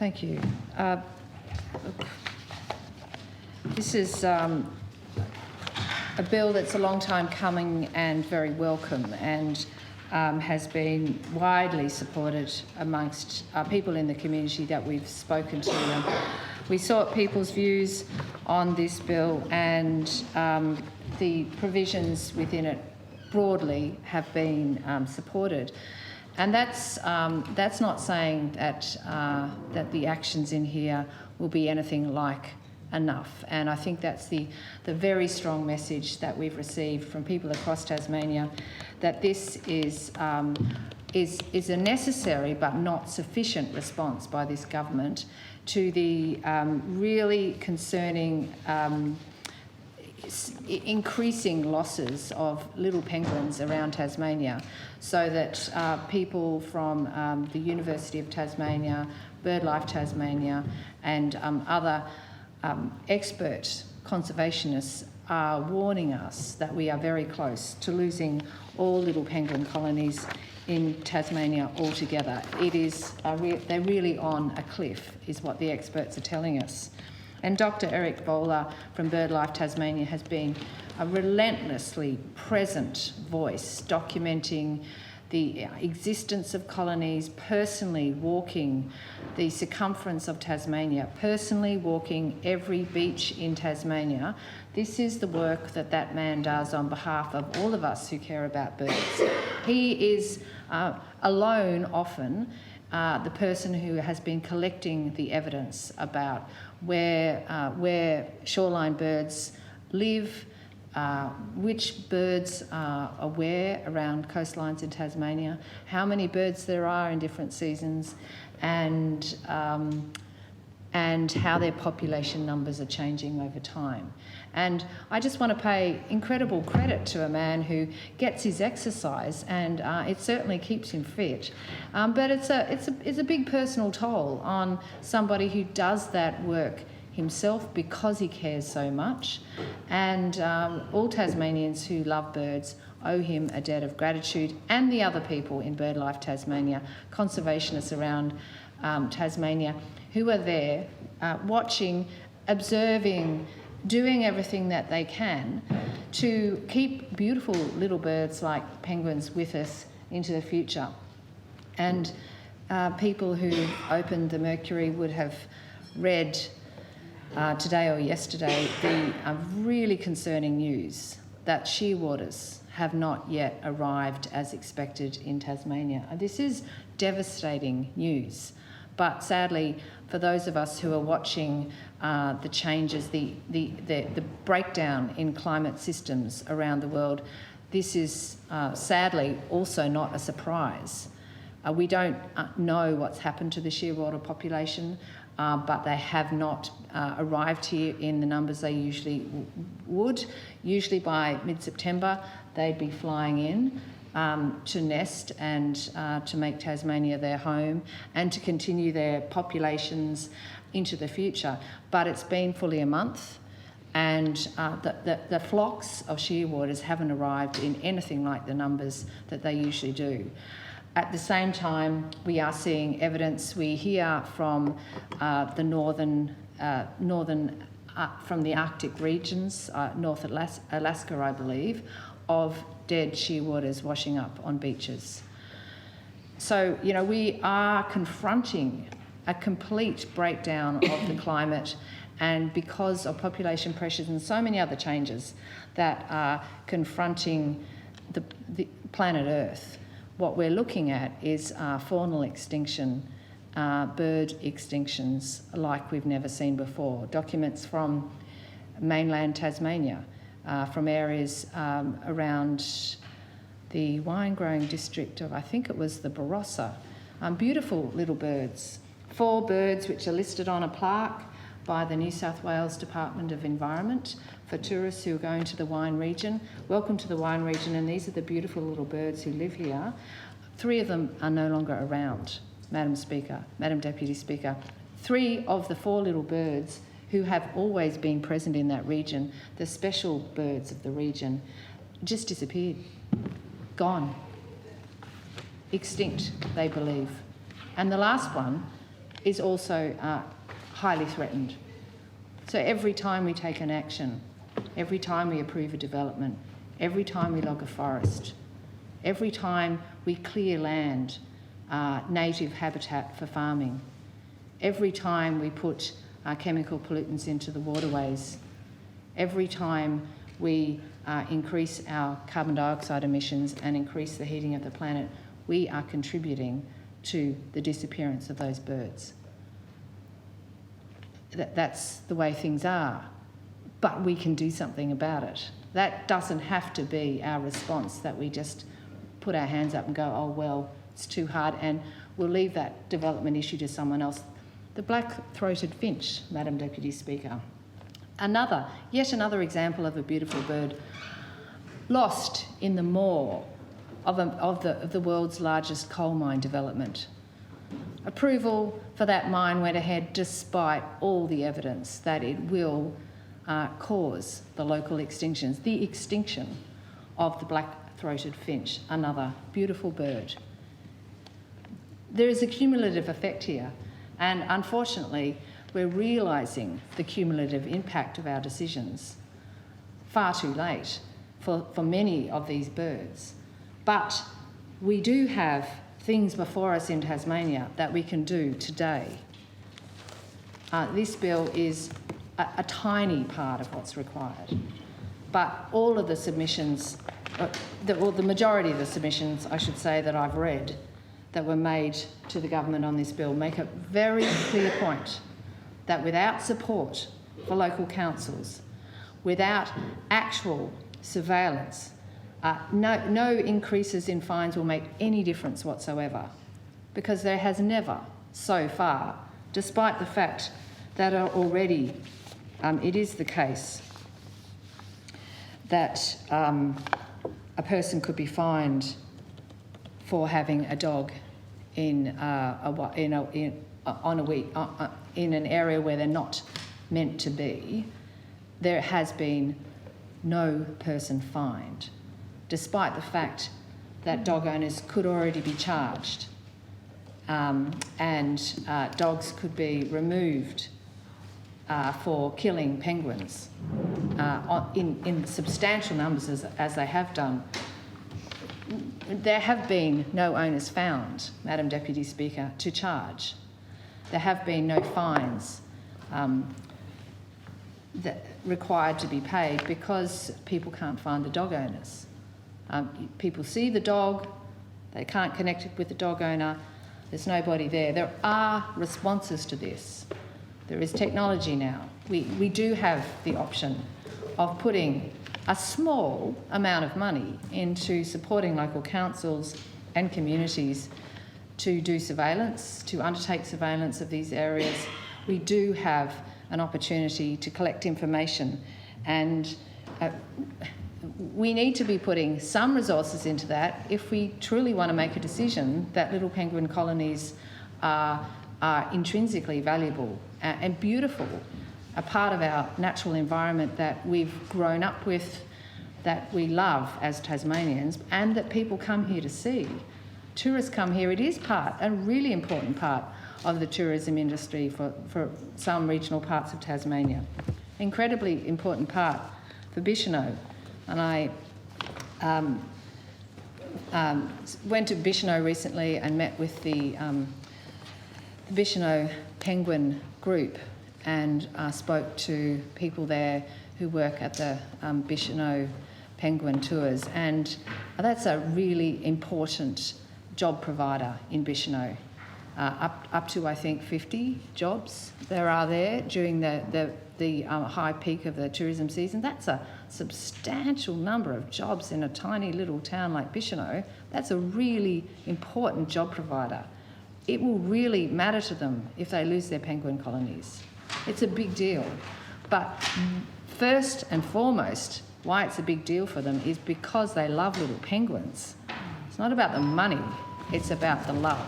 Thank you. This is a bill that's a long time coming and very welcome, and has been widely supported amongst people in the community that we've spoken to. We sought people's views on this bill, and the provisions within it broadly have been supported. And that's not saying that that the actions in here will be anything like enough. And I think that's the very strong message that we've received from people across Tasmania, that this is a necessary but not sufficient response by this government to the really concerning increasing losses of little penguins around Tasmania, so that people from the University of Tasmania, BirdLife Tasmania and other expert conservationists are warning us that we are very close to losing all little penguin colonies in Tasmania altogether. It is they're really on a cliff, is what the experts are telling us. And Dr. Eric Bowler from BirdLife Tasmania has been a relentlessly present voice documenting the existence of colonies, personally walking the circumference of Tasmania, personally walking every beach in Tasmania. This is the work that that man does on behalf of all of us who care about birds. He is alone often the person who has been collecting the evidence about where shoreline birds live, which birds are where around coastlines in Tasmania, how many birds there are in different seasons, and how their population numbers are changing over time. And I just want to pay incredible credit to a man who gets his exercise, and it certainly keeps him fit. But it's a big personal toll on somebody who does that work himself because he cares so much. And all Tasmanians who love birds owe him a debt of gratitude, and the other people in BirdLife Tasmania, conservationists around Tasmania, who are there watching, observing, doing everything that they can to keep beautiful little birds like penguins with us into the future. And people who opened the Mercury would have read today or yesterday the really concerning news that shearwaters have not yet arrived as expected in Tasmania. And this is devastating news. But sadly, for those of us who are watching the changes, the breakdown in climate systems around the world, this is sadly also not a surprise. We don't know what's happened to the shearwater population, but they have not arrived here in the numbers they usually would. Usually by mid-September, they'd be flying in to nest and to make Tasmania their home and to continue their populations into the future. But it's been fully a month, and the flocks of shearwaters haven't arrived in anything like the numbers that they usually do. At the same time, we are seeing evidence. We hear from the northern from the Arctic regions, North Alaska, I believe, of dead shearwaters washing up on beaches. So, you know, we are confronting a complete breakdown of the climate, and because of population pressures and so many other changes that are confronting the planet Earth, what we're looking at is faunal extinction, bird extinctions like we've never seen before. Documents from mainland Tasmania, from areas around the wine-growing district of, I think it was the Barossa. Beautiful little birds. 4 birds which are listed on a plaque by the New South Wales Department of Environment for tourists who are going to the wine region. Welcome to the wine region, and these are the beautiful little birds who live here. 3 of them are no longer around, Madam Speaker, Madam Deputy Speaker. 3 of the 4 little birds who have always been present in that region, the special birds of the region, just disappeared, gone, extinct, they believe. And the last one is also highly threatened. So every time we take an action, every time we approve a development, every time we log a forest, every time we clear land, native habitat for farming, every time we put chemical pollutants into the waterways, every time we increase our carbon dioxide emissions and increase the heating of the planet, we are contributing to the disappearance of those birds. That's the way things are, but we can do something about it. That doesn't have to be our response, that we just put our hands up and go, oh well, it's too hard, and we'll leave that development issue to someone else. The black-throated finch, Madam Deputy Speaker. Yet another example of a beautiful bird lost in the maw of the world's largest coal mine development. Approval for that mine went ahead despite all the evidence that it will cause the local extinctions, the extinction of the black-throated finch, another beautiful bird. There is a cumulative effect here, and unfortunately we're realising the cumulative impact of our decisions far too late for many of these birds. But we do have things before us in Tasmania that we can do today. This bill is a tiny part of what's required, but all of the submissions, the majority of the submissions, I should say, that I've read that were made to the government on this bill make a very clear point that without support for local councils, without actual surveillance, no increases in fines will make any difference whatsoever, because there has never so far, despite the fact that already it is the case that a person could be fined for having a dog in an area where they're not meant to be. There has been no person fined, despite the fact that dog owners could already be charged, and dogs could be removed for killing penguins in substantial numbers as they have done. There have been no owners found, Madam Deputy Speaker, to charge. There have been no fines that required to be paid because people can't find the dog owners. People see the dog, they can't connect it with the dog owner, there's nobody there. There are responses to this. There is technology now. We do have the option of putting a small amount of money into supporting local councils and communities to do surveillance, to undertake surveillance of these areas. We do have an opportunity to collect information, and we need to be putting some resources into that if we truly want to make a decision that little penguin colonies are intrinsically valuable and beautiful, a part of our natural environment that we've grown up with, that we love as Tasmanians, and that people come here to see. Tourists come here. It is a really important part of the tourism industry for some regional parts of Tasmania. Incredibly important part for Bicheno. And I went to Bicheno recently and met with the Bicheno Penguin Group and spoke to people there who work at the Bicheno Penguin Tours, and that's a really important job provider in Bicheno. Up to I think 50 jobs there are there during the high peak of the tourism season. That's a substantial number of jobs in a tiny little town like Bicheno. That's a really important job provider. It will really matter to them if they lose their penguin colonies. It's a big deal. But first and foremost, why it's a big deal for them is because they love little penguins. It's not about the money, it's about the love.